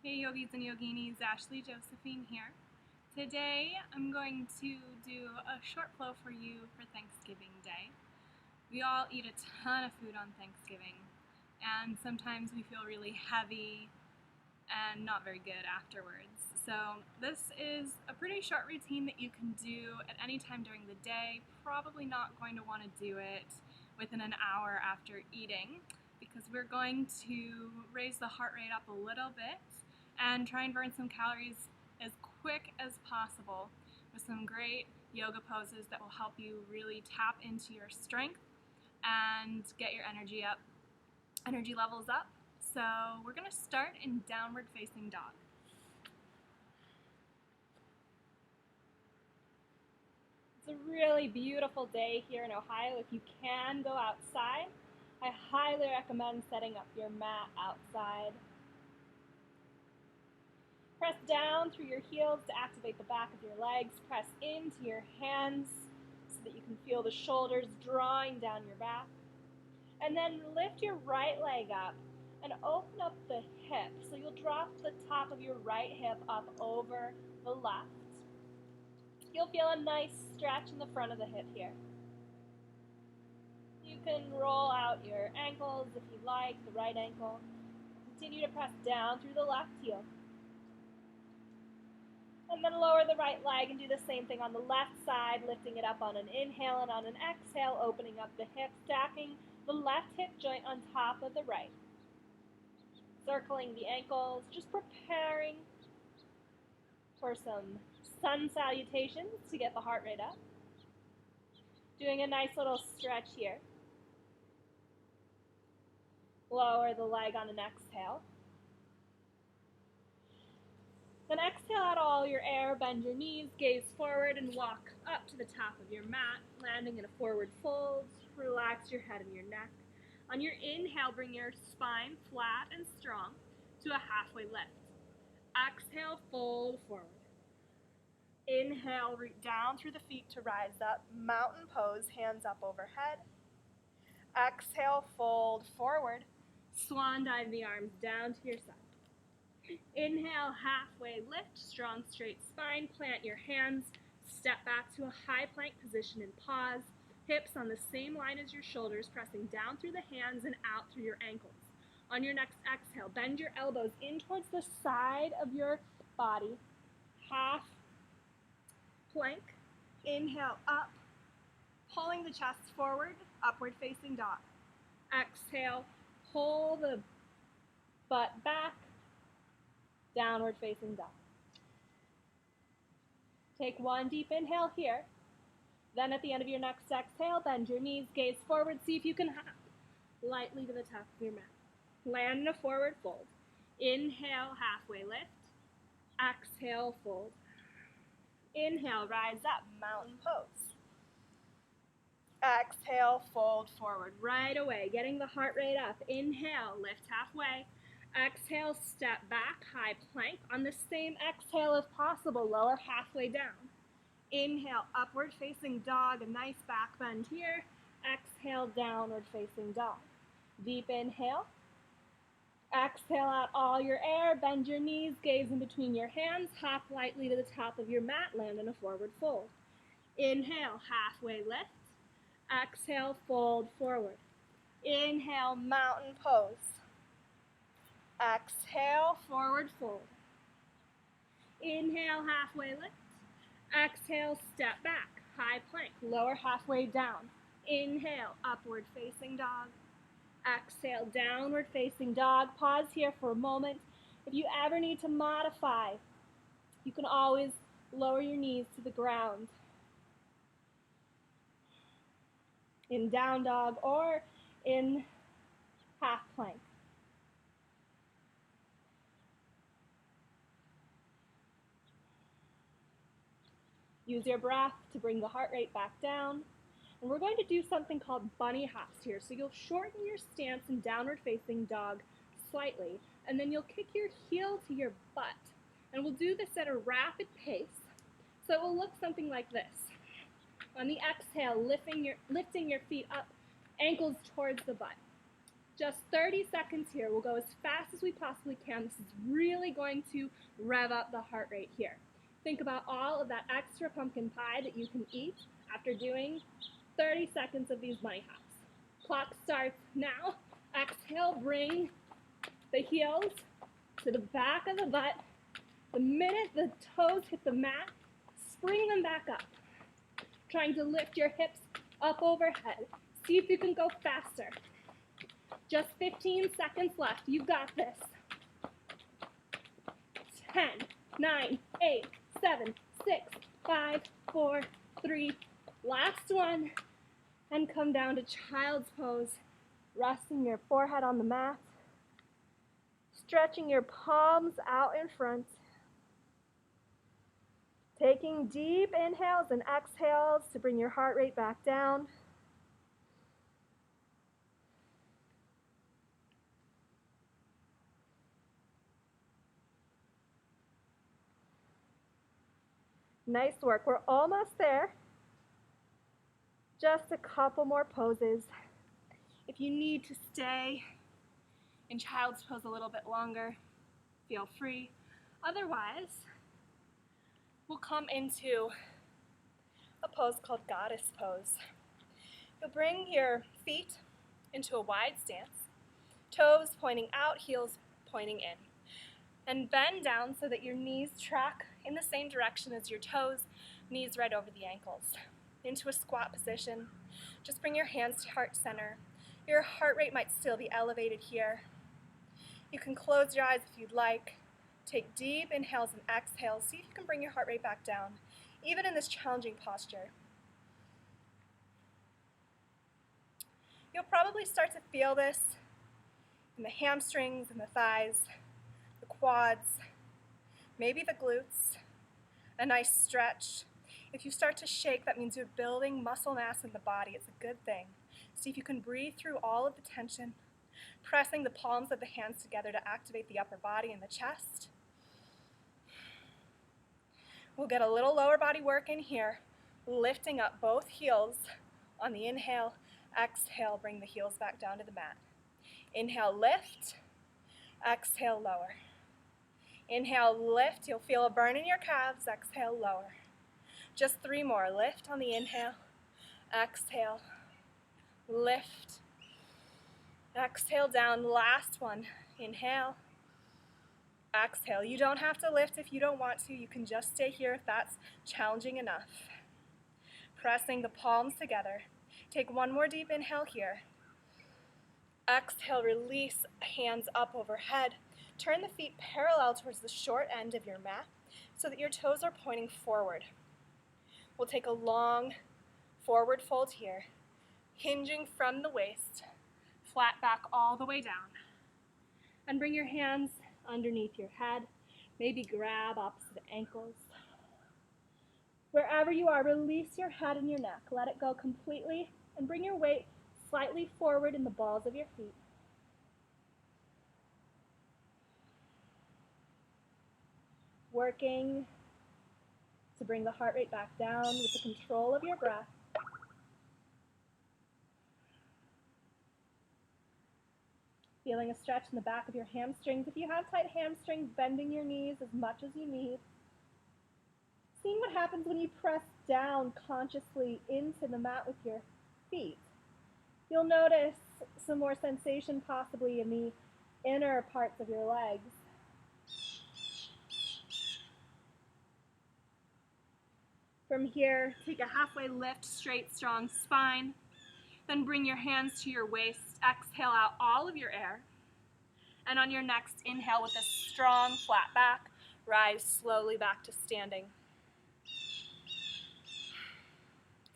Hey yogis and yoginis, Ashley Josephine here. Today I'm going to do a short flow for you for Thanksgiving Day. We all eat a ton of food on Thanksgiving, and sometimes we feel really heavy and not very good afterwards. So this is a pretty short routine that you can do at any time during the day. Probably not going to want to do it within an hour after eating, because we're going to raise the heart rate up a little bit and try and burn some calories as quick as possible with some great yoga poses that will help you really tap into your strength and get your energy levels up. So we're going to start in downward facing dog. It's a really beautiful day here in Ohio. If you can go outside, I highly recommend setting up your mat outside. Press down through your heels to activate the back of your legs. Press into your hands so that you can feel the shoulders drawing down your back. And then lift your right leg up and open up the hip. So you'll drop the top of your right hip up over the left. You'll feel a nice stretch in the front of the hip here. You can roll out your ankles if you like, the right ankle. Continue to press down through the left heel. And then lower the right leg and do the same thing on the left side, lifting it up on an inhale and on an exhale, opening up the hip, stacking the left hip joint on top of the right. Circling the ankles, just preparing for some sun salutations to get the heart rate up. Doing a nice little stretch here. Lower the leg on an exhale. Then exhale out all your air, bend your knees, gaze forward, and walk up to the top of your mat, landing in a forward fold. Relax your head and your neck. On your inhale, bring your spine flat and strong to a halfway lift. Exhale, fold forward. Inhale, root down through the feet to rise up. Mountain pose, hands up overhead. Exhale, fold forward. Swan dive the arms down to your side. Inhale, halfway lift, strong straight spine, plant your hands, step back to a high plank position and pause. Hips on the same line as your shoulders, pressing down through the hands and out through your ankles. On your next exhale, bend your elbows in towards the side of your body, half plank. Inhale up, pulling the chest forward, upward facing dog. Exhale, pull the butt back, downward facing dog. Take one deep inhale here. Then at the end of your next exhale, bend your knees, gaze forward. See if you can hop lightly to the top of your mat. Land in a forward fold. Inhale, halfway lift. Exhale, fold. Inhale, rise up, mountain pose. Exhale, fold forward right away, getting the heart rate up. Inhale, lift halfway. Exhale, step back, high plank. On the same exhale, if possible, lower halfway down. Inhale, upward facing dog, a nice back bend here. Exhale, downward facing dog. Deep inhale. Exhale out all your air, bend your knees, gaze in between your hands, hop lightly to the top of your mat, land in a forward fold. Inhale, halfway lift. Exhale, fold forward. Inhale, mountain pose. Exhale, forward fold. Inhale, halfway lift. Exhale, step back, high plank, lower halfway down. Inhale, upward facing dog. Exhale, downward facing dog. Pause here for a moment. If you ever need to modify, you can always lower your knees to the ground in down dog or in half plank. Use your breath to bring the heart rate back down. And we're going to do something called bunny hops here. So you'll shorten your stance in downward facing dog slightly, and then you'll kick your heel to your butt. And we'll do this at a rapid pace. So it will look something like this. On the exhale, lifting your feet up, ankles towards the butt. Just 30 seconds here. We'll go as fast as we possibly can. This is really going to rev up the heart rate here. Think about all of that extra pumpkin pie that you can eat after doing 30 seconds of these bunny hops. Clock starts now. Exhale, bring the heels to the back of the butt. The minute the toes hit the mat, spring them back up. Trying to lift your hips up overhead. See if you can go faster. Just 15 seconds left. You got this. 10, 9, 8, 7, 6, 5, 4, 3. Last one. And come down to child's pose. Resting your forehead on the mat. Stretching your palms out in front. Taking deep inhales and exhales to bring your heart rate back down. Nice work. We're almost there. Just a couple more poses. If you need to stay in child's pose a little bit longer, feel free. Otherwise, we'll come into a pose called goddess pose. You'll bring your feet into a wide stance, toes pointing out, heels pointing in. And bend down so that your knees track in the same direction as your toes, knees right over the ankles. Into a squat position. Just bring your hands to heart center. Your heart rate might still be elevated here. You can close your eyes if you'd like. Take deep inhales and exhales. See if you can bring your heart rate back down, even in this challenging posture. You'll probably start to feel this in the hamstrings and the thighs, the quads, maybe the glutes, a nice stretch. If you start to shake, that means you're building muscle mass in the body. It's a good thing. See if you can breathe through all of the tension, pressing the palms of the hands together to activate the upper body and the chest. We'll get a little lower body work in here, lifting up both heels on the inhale. Exhale, bring the heels back down to the mat. Inhale, lift. Exhale, lower. Inhale, lift. You'll feel a burn in your calves. Exhale, lower. Just 3 more. Lift on the inhale. Exhale. Lift. Exhale down. Last one. Inhale. Exhale. You don't have to lift if you don't want to. You can just stay here if that's challenging enough. Pressing the palms together. Take one more deep inhale here. Exhale, release hands up overhead. Turn the feet parallel towards the short end of your mat so that your toes are pointing forward. We'll take a long forward fold here, hinging from the waist, flat back all the way down. And bring your hands underneath your head. Maybe grab opposite ankles. Wherever you are, release your head and your neck. Let it go completely and bring your weight slightly forward in the balls of your feet. Working to bring the heart rate back down with the control of your breath. Feeling a stretch in the back of your hamstrings. If you have tight hamstrings, bending your knees as much as you need. Seeing what happens when you press down consciously into the mat with your feet. You'll notice some more sensation possibly in the inner parts of your legs. From here, take a halfway lift, straight, strong spine. Then bring your hands to your waist. Exhale out all of your air. And on your next inhale with a strong flat back, rise slowly back to standing.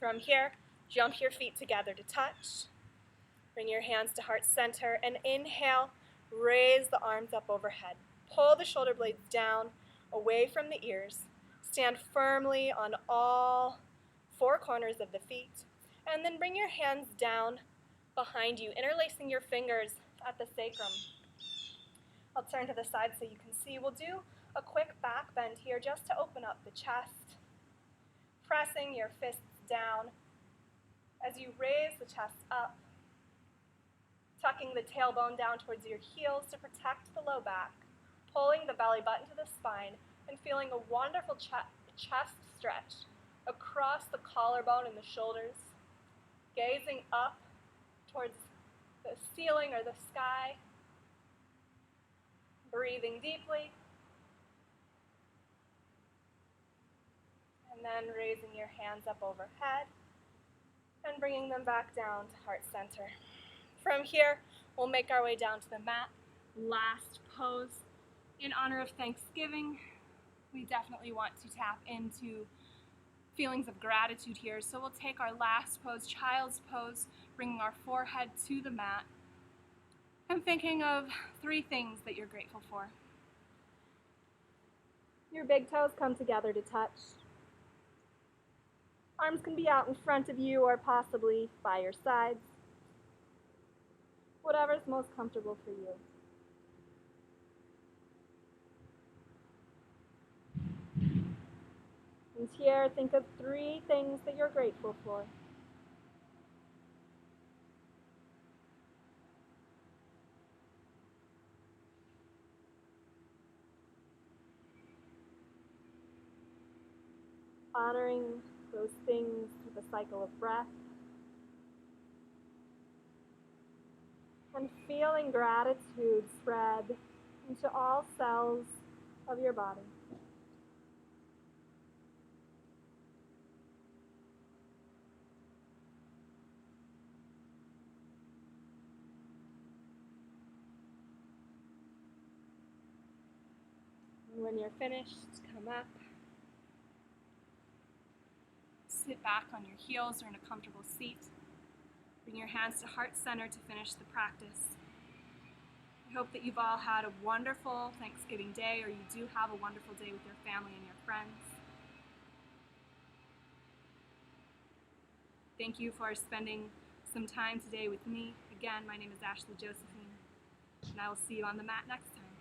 From here, jump your feet together to touch. Bring your hands to heart center and inhale, raise the arms up overhead. Pull the shoulder blades down, away from the ears. Stand firmly on all 4 corners of the feet. And then bring your hands down behind you, interlacing your fingers at the sacrum. I'll turn to the side so you can see. We'll do a quick back bend here just to open up the chest. Pressing your fists down as you raise the chest up. tucking the tailbone down towards your heels to protect the low back, pulling the belly button to the spine, and feeling a wonderful chest stretch across the collarbone and the shoulders, gazing up towards the ceiling or the sky, breathing deeply, and then raising your hands up overhead and bringing them back down to heart center. From here, we'll make our way down to the mat. Last pose. In honor of Thanksgiving, we definitely want to tap into feelings of gratitude here. So we'll take our last pose, child's pose, bringing our forehead to the mat and thinking of 3 things that you're grateful for. Your big toes come together to touch. Arms can be out in front of you or possibly by your sides. Whatever's most comfortable for you. And here, think of 3 things that you're grateful for. Honoring those things with a cycle of breath. And feeling gratitude spread into all cells of your body. And when you're finished, come up. Sit back on your heels or in a comfortable seat. Bring your hands to heart center to finish the practice. I hope that you've all had a wonderful Thanksgiving day, or you do have a wonderful day with your family and your friends. Thank you for spending some time today with me. Again, my name is Ashley Josephine, and I will see you on the mat next time.